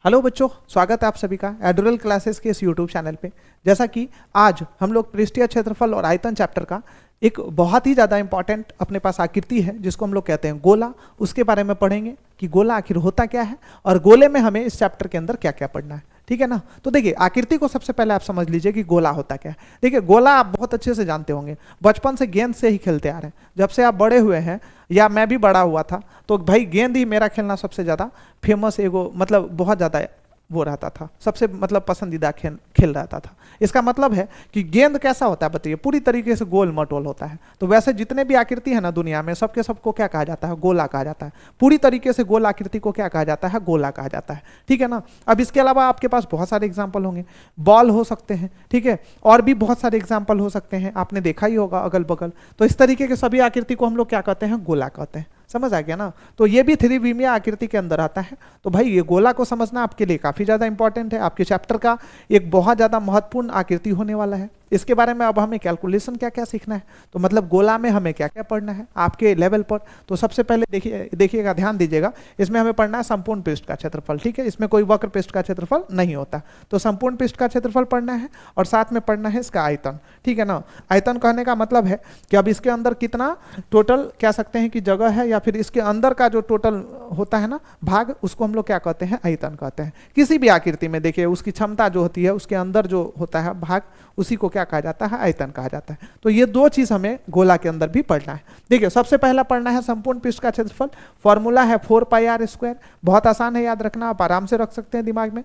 Hello बच्चों, स्वागत है आप सभी का एडुरल क्लासेस के इस यूट्यूब चैनल पे। जैसा कि आज हम लोग पृष्ठीय क्षेत्रफल और आयतन चैप्टर का एक बहुत ही ज़्यादा इंपॉर्टेंट अपने पास आकृति है जिसको हम लोग कहते हैं गोला, उसके बारे में पढ़ेंगे कि गोला आखिर होता क्या है और गोले में हमें इस चैप्टर के अंदर क्या क्या पढ़ना है। ठीक है ना। तो देखिए आकृति को सबसे पहले आप समझ लीजिए कि गोला होता क्या है। देखिए गोला आप बहुत अच्छे से जानते होंगे, बचपन से गेंद से ही खेलते आ रहे हैं। जब से आप बड़े हुए हैं या मैं भी बड़ा हुआ था तो भाई गेंद ही मेरा खेलना सबसे ज़्यादा फेमस एगो मतलब बहुत ज़्यादा वो रहता था, सबसे मतलब पसंदीदा खेल रहता था। इसका मतलब है कि गेंद कैसा होता है बताइए, पूरी तरीके से गोल मटोल होता है। तो वैसे जितने भी आकृति है ना दुनिया में, सबके सबको क्या कहा जाता है, गोला कहा जाता है। पूरी तरीके से गोल आकृति को क्या कहा जाता है, गोला कहा जाता है। ठीक है ना। अब इसके अलावा आपके पास बहुत सारे एग्जाम्पल होंगे, बॉल हो सकते हैं, ठीक है, और भी बहुत सारे एग्जाम्पल हो सकते हैं, आपने देखा ही होगा अगल बगल। तो इस तरीके के सभी आकृति को हम लोग क्या कहते हैं, गोला कहते हैं। समझ आ गया ना। तो ये भी त्रिविमीय आकृति के अंदर आता है। तो भाई ये गोला को समझना आपके लिए काफी ज्यादा इंपॉर्टेंट है, आपके चैप्टर का एक बहुत ज्यादा महत्वपूर्ण आकृति होने वाला है। इसके बारे में अब हमें कैलकुलेशन क्या क्या सीखना है, तो मतलब गोला में हमें क्या क्या पढ़ना है आपके लेवल पर। तो सबसे पहले देखिएगा, ध्यान दीजिएगा, इसमें हमें पढ़ना है संपूर्ण पृष्ठ का क्षेत्रफल। ठीक है, इसमें कोई वक्र पृष्ठ का क्षेत्रफल नहीं होता। तो संपूर्ण पृष्ठ का क्षेत्रफल पढ़ना है और साथ में पढ़ना है इसका आयतन। ठीक है ना। आयतन कहने का मतलब है कि अब इसके अंदर कितना टोटल कह सकते हैं कि जगह है, या फिर इसके अंदर का जो टोटल होता है ना भाग, उसको हम लोग क्या कहते हैं, आयतन कहते हैं। किसी भी आकृति में देखिए उसकी क्षमता जो होती है, उसके अंदर जो होता है भाग, उसी को क्या कहा जाता है, आयतन कहा जाता है। तो ये दो चीज हमें गोला के अंदर भी पढ़ना है। देखिए सबसे पहला पढ़ना है संपूर्ण पृष्ठ का क्षेत्रफल। फॉर्मूला है 4πr²। बहुत आसान है याद रखना, आप आराम से रख सकते हैं दिमाग में।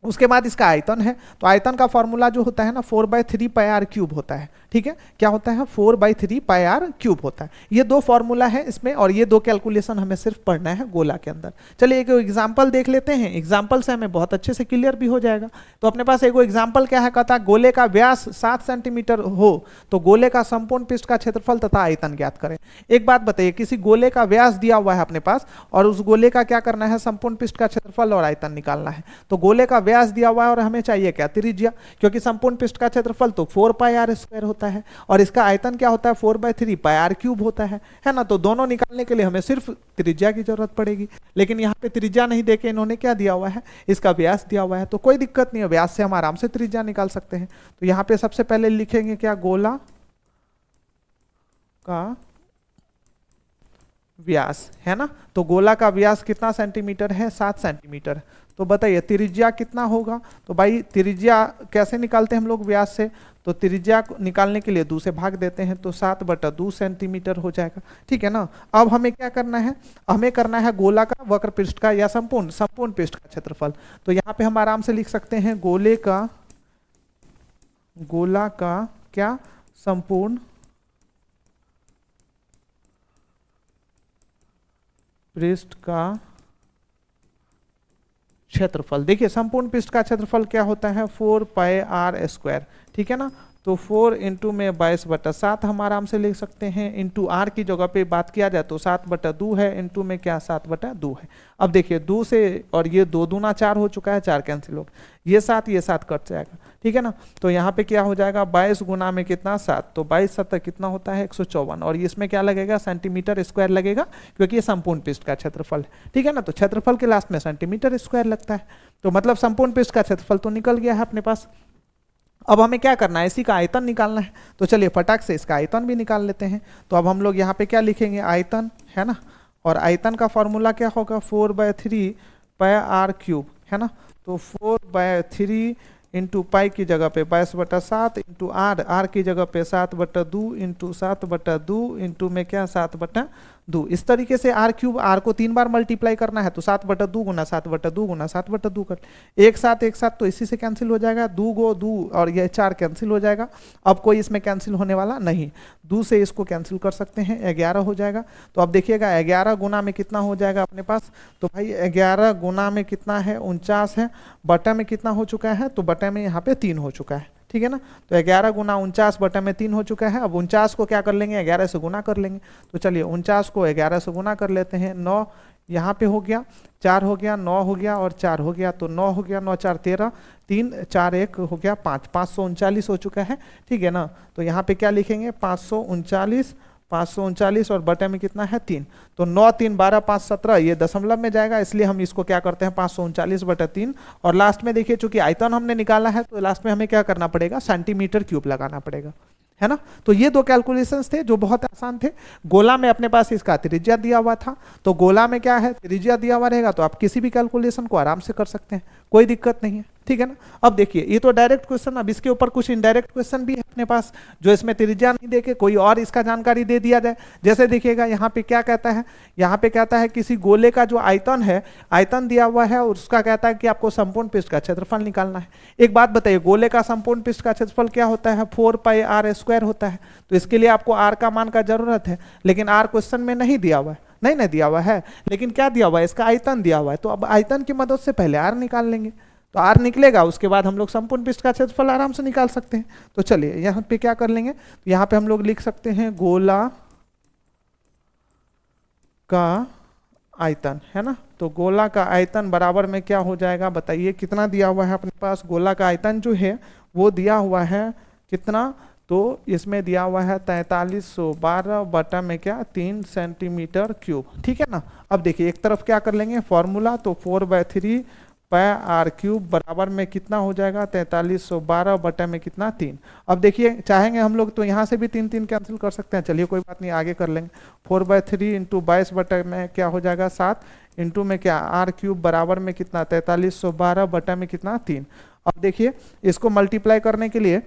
उसके बाद इसका आयतन है, तो आयतन का फॉर्मूला जो होता है ना 4/3πr³ होता है। ठीक है, क्या होता है, 4/3πr³ होता है। ये दो फॉर्मूला है इसमें, और ये दो कैलकुलेशन हमें सिर्फ पढ़ना है गोला के अंदर। चलिए एक एग्जांपल देख लेते हैं, एग्जांपल से हमें बहुत अच्छे से क्लियर भी हो जाएगा। तो अपने पास एक एग्जांपल क्या है, कहता है गोले का व्यास 7 सेंटीमीटर हो तो गोले का संपूर्ण पृष्ठ का क्षेत्रफल तथा आयतन ज्ञात करें। एक बात बताइए, किसी गोले का व्यास दिया हुआ है अपने पास और उस गोले का क्या करना है, संपूर्ण पृष्ठ का क्षेत्रफल और आयतन निकालना है। तो गोले का व्यास दिया हुआ है और हमें चाहिए क्या, त्रिज्या, क्योंकि संपूर्ण पृष्ठ का क्षेत्रफल तो 4πr² होता है और इसका आयतन क्या होता है, 4/3πr³ होता है ना। तो दोनों निकालने के लिए हमें सिर्फ त्रिज्या की जरूरत पड़ेगी, लेकिन यहाँ पे त्रिज्या नहीं देके इन्होंने क्या दिया हुआ है, इसका व्यास दिया हुआ है। तो कोई दिक्कत नहीं है, व्यास से हम आराम से त्रिज्या निकाल सकते हैं। तो यहाँ पे सबसे पहले लिखेंगे क्या, गोला का व्यास, है ना। तो गोला का व्यास कितना सेंटीमीटर है, 7 सेंटीमीटर। तो बताइए त्रिज्या कितना होगा। तो भाई त्रिज्या कैसे निकालते हैं हम लोग व्यास से, तो त्रिज्या निकालने के लिए 2 से भाग देते हैं, तो 7/2 सेंटीमीटर हो जाएगा। ठीक है ना। अब हमें क्या करना है, हमें करना है गोला का वक्र पृष्ठ का या संपूर्ण पृष्ठ का क्षेत्रफल। तो यहाँ पे हम आराम से लिख सकते हैं गोला का क्या, संपूर्ण पृष्ठ का क्षेत्रफल। देखिए संपूर्ण पृष्ठ का क्षेत्रफल क्या होता है, 4πr²। ठीक है ना। तो 4 इंटू में 22/7 हम आराम से लिख सकते हैं। इंटू आर की जगह पे बात किया जाए तो 7/2 है, इंटू में क्या 7/2 है। अब देखिए 2 से और ये 2 दूना 4 हो चुका है, 4 कैंसिल हो गया, ये 7 कट जाएगा। ठीक है ना। तो यहाँ पे क्या हो जाएगा, 22 गुना में कितना 7, तो 22×7 कितना होता है 154, और इसमें क्या लगेगा, सेंटीमीटर स्क्वायर लगेगा, क्योंकि ये संपूर्ण पृष्ठ का क्षेत्रफल है। ठीक है ना। तो क्षेत्रफल के लास्ट में सेंटीमीटर स्क्वायर लगता है। तो मतलब संपूर्ण पृष्ठ का क्षेत्रफल तो निकल गया है अपने पास। अब हमें क्या करना है, इसी का आयतन निकालना है। तो चलिए फटाक से इसका आयतन भी निकाल लेते हैं। तो अब हम लोग यहाँ पे क्या लिखेंगे, आयतन, है ना। और आयतन का फॉर्मूला क्या होगा, 4/3πr³ है ना। तो 4/3 इंटू पाई की जगह पे 22/7 इंटू आर की जगह पे 7/2 इंटू 7/2 इंटू में क्या 7/2। इस तरीके से r³ आर को 3 बार मल्टीप्लाई करना है, तो 7/2 गुना 7/2 गुना 7/2 कर एक साथ तो इसी से कैंसिल हो जाएगा, 2 गो 2 और ये 4 कैंसिल हो जाएगा। अब कोई इसमें कैंसिल होने वाला नहीं, 2 से इसको कैंसिल कर सकते हैं, 11 हो जाएगा। तो अब देखिएगा 11 गुना में कितना हो जाएगा अपने पास, तो भाई 11 गुना में कितना है, 49 है। बटा में कितना हो चुका है, तो बटा में यहाँ पे 3 हो चुका है। ठीक है ना। तो 11 गुना 49 बटा में 3 हो चुका है। अब 49 को क्या कर लेंगे, 11 से गुना कर लेंगे। तो चलिए 49 को 11 से गुना कर लेते हैं। 9 यहाँ पे हो गया, 4 हो गया, 9 हो गया और 4 हो गया, तो 9 हो गया, 9 4 13, 3 4 1 हो गया 5, 539 हो चुका है। ठीक है ना। तो यहाँ पे क्या लिखेंगे, 539 539 और बटे में कितना है 3, तो 9 3 12 5 17 ये दशमलव में जाएगा, इसलिए हम इसको क्या करते हैं 539 बटे 3। और लास्ट में देखिए चूंकि आयतन हमने निकाला है तो लास्ट में हमें क्या करना पड़ेगा सेंटीमीटर क्यूब लगाना पड़ेगा, है ना। तो ये दो कैलकुलेशंस थे जो बहुत आसान थे। गोला में अपने पास इसका त्रिज्या दिया हुआ था, तो गोला में क्या है त्रिज्या दिया हुआ रहेगा तो आप किसी भी कैलकुलेशन को आराम से कर सकते हैं, कोई दिक्कत नहीं है, ठीक है ना। अब देखिए ये तो डायरेक्ट क्वेश्चन, अब इसके ऊपर कुछ इनडायरेक्ट क्वेश्चन भी है अपने पास जो इसमें त्रिज्या नहीं देके कोई और इसका जानकारी दे दिया जाए। जैसे देखिएगा यहाँ पे क्या कहता है, यहाँ पे कहता है किसी गोले का जो आयतन है, आयतन दिया हुआ है और उसका कहता है कि आपको संपूर्ण पृष्ठ का क्षेत्रफल निकालना है। एक बात बताइए, गोले का संपूर्ण पृष्ठ का क्षेत्रफल क्या होता है 4πr² होता है, तो इसके लिए आपको r का मान का जरूरत है, लेकिन r क्वेश्चन में नहीं दिया हुआ है, नहीं दिया हुआ है, लेकिन क्या दिया हुआ है इसका आयतन दिया हुआ है। तो अब आयतन की मदद से पहले r निकाल लेंगे, तो r निकलेगा उसके बाद हम लोग संपूर्ण पृष्ठ का क्षेत्रफल आराम से निकाल सकते हैं। तो चलिए यहाँ पे क्या कर लेंगे, तो यहाँ पे हम लोग लिख सकते हैं गोला का आयतन, है ना। तो गोला का आयतन बराबर में क्या हो जाएगा बताइए, कितना दिया हुआ है अपने पास, गोला का आयतन जो है वो दिया हुआ है कितना, तो इसमें दिया हुआ है 4312 बटा में क्या 3 सेंटीमीटर क्यूब, ठीक है ना। अब देखिए एक तरफ क्या कर लेंगे फॉर्मूला, तो 4/3 πr क्यूब बराबर में कितना हो जाएगा 4312 बटा में कितना 3। अब देखिए चाहेंगे हम लोग तो यहाँ से भी 3 3 कैंसिल कर सकते हैं, चलिए कोई बात नहीं आगे कर लेंगे। 4/3 इंटू 22 बटा में क्या हो जाएगा 7 इंटू में क्या r क्यूब बराबर में कितना 4312 बटा में कितना 3। अब देखिए इसको मल्टीप्लाई करने के लिए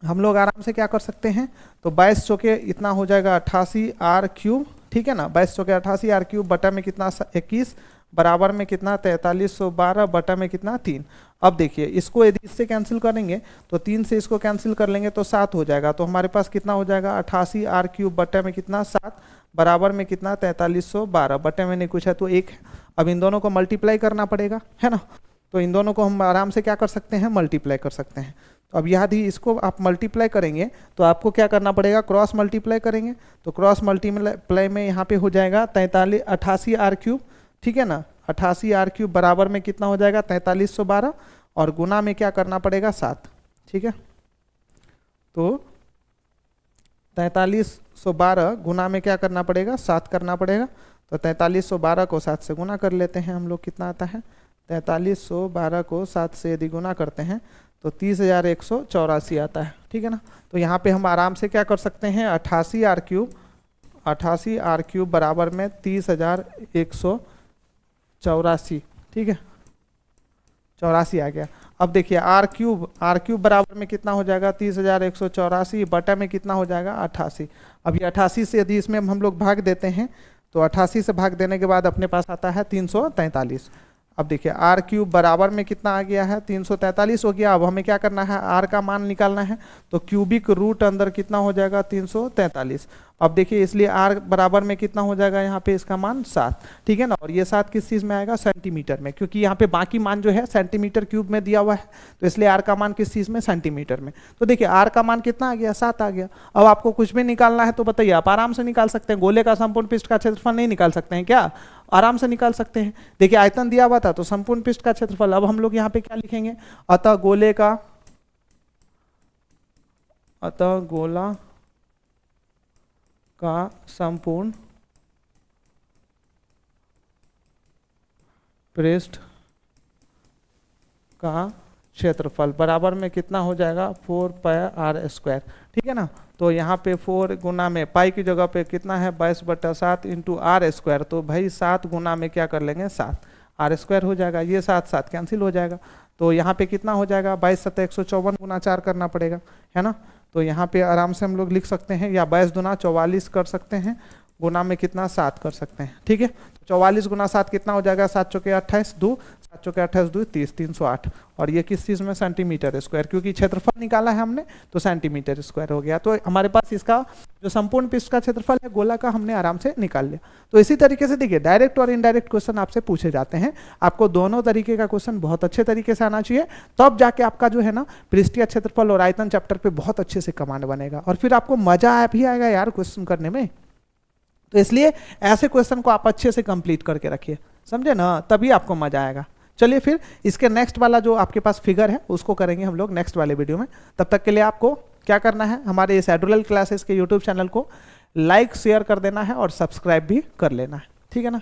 हम लोग आराम से क्या कर सकते हैं, तो 22 चौके इतना हो जाएगा 88 r क्यूब, ठीक है ना। 22 चौके 88 r क्यूब बटा में कितना 21 बराबर में कितना 4312 बटा में कितना 3। अब देखिए इसको यदि इससे कैंसिल करेंगे तो 3 से इसको कैंसिल कर लेंगे तो 7 हो जाएगा, तो हमारे पास कितना हो जाएगा 88 r क्यूब बटा में कितना 7 बराबर में कितना 4312 बटे में नहीं कुछ है तो 1 है। अब इन दोनों को मल्टीप्लाई करना पड़ेगा, है ना, तो इन दोनों को हम आराम से क्या कर सकते हैं मल्टीप्लाई कर सकते हैं। तो अब यदि इसको आप मल्टीप्लाई करेंगे तो आपको क्या करना पड़ेगा क्रॉस मल्टीप्लाई करेंगे, तो क्रॉस मल्टीप्लाई में यहाँ पे हो जाएगा 88 r क्यूब, ठीक है ना। 88 r क्यूब बराबर में कितना हो जाएगा 4312 और गुना में क्या करना पड़ेगा 7, ठीक है। तो 4312 गुना में क्या करना पड़ेगा 7 करना पड़ेगा, तो 4312 को 7 से गुना कर लेते हैं हम लोग, कितना आता है 4312 को 7 से यदि गुना करते हैं तो 30,184 आता है, ठीक है ना। तो यहाँ पे हम आराम से क्या कर सकते हैं 88 r क्यूब बराबर में 30,184, ठीक है 84 आ गया। अब देखिए r क्यूब बराबर में कितना हो जाएगा 30,184 बटा में कितना हो जाएगा 88। अब ये 88 से यदि इसमें हम लोग भाग देते हैं तो 88 से भाग देने के बाद अपने पास आता है 343। अब देखिए r क्यूब बराबर में कितना आ गया है 343 हो गया। अब हमें क्या करना है r का मान निकालना है, तो क्यूबिक रूट अंदर कितना हो जाएगा 343। अब देखिए इसलिए r बराबर में कितना हो जाएगा यहाँ पे इसका मान 7, ठीक है ना। और ये 7 किस चीज़ में आएगा सेंटीमीटर में, क्योंकि यहाँ पे बाकी मान जो है सेंटीमीटर क्यूब में दिया हुआ है, तो इसलिए r का मान किस चीज़ में सेंटीमीटर में। तो देखिए r का मान कितना आ गया 7 आ गया। अब आपको कुछ भी निकालना है तो बताइए, आप आराम से निकाल सकते हैं। गोले का संपूर्ण पृष्ठ का क्षेत्रफल नहीं निकाल सकते हैं क्या, आराम से निकाल सकते हैं। देखिए आयतन दिया हुआ था तो संपूर्ण पृष्ठ का क्षेत्रफल। अब हम लोग यहाँ पे क्या लिखेंगे, अतः गोला का संपूर्ण पृष्ठ का क्षेत्रफल बराबर में कितना हो जाएगा 4πr², ठीक है ना। तो यहाँ पे 4 गुना में पाई की जगह पे कितना है 22/7 इंटू r², तो भाई 7 गुना में क्या कर लेंगे 7 r² हो जाएगा, ये 7 कैंसिल हो जाएगा। तो यहाँ पे कितना हो जाएगा 22×7=154 गुना 4 करना पड़ेगा, है ना। तो यहाँ पे आराम से हम लोग लिख सकते हैं, या 22 दूना 44 कर सकते हैं, गुना में कितना 7 कर सकते हैं, ठीक है। 44 गुना 7 कितना हो जाएगा 7 चौके 28 2 7 चौके 28 2 30 308। और ये किस चीज़ में सेंटीमीटर स्क्वायर, क्योंकि क्षेत्रफल निकाला है हमने तो सेंटीमीटर स्क्वायर हो गया। तो हमारे पास इसका जो संपूर्ण पृष्ठ का क्षेत्रफल है गोला का हमने आराम से निकाल लिया। तो इसी तरीके से देखिए डायरेक्ट और इनडायरेक्ट क्वेश्चन आपसे पूछे जाते हैं। आपको दोनों तरीके का क्वेश्चन बहुत अच्छे तरीके से आना चाहिए, तब जाके आपका जो है ना पृष्ठीय क्षेत्रफल और आयतन चैप्टर पे बहुत अच्छे से कमांड बनेगा और फिर आपको मजा भी आएगा यार क्वेश्चन करने में। तो इसलिए ऐसे क्वेश्चन को आप अच्छे से कंप्लीट करके रखिए, समझे ना, तभी आपको मजा आएगा। चलिए फिर इसके नेक्स्ट वाला जो आपके पास फिगर है उसको करेंगे हम लोग नेक्स्ट वाले वीडियो में। तब तक के लिए आपको क्या करना है, हमारे इस एडुलर क्लासेस के यूट्यूब चैनल को लाइक शेयर कर देना है और सब्सक्राइब भी कर लेना है, ठीक है ना।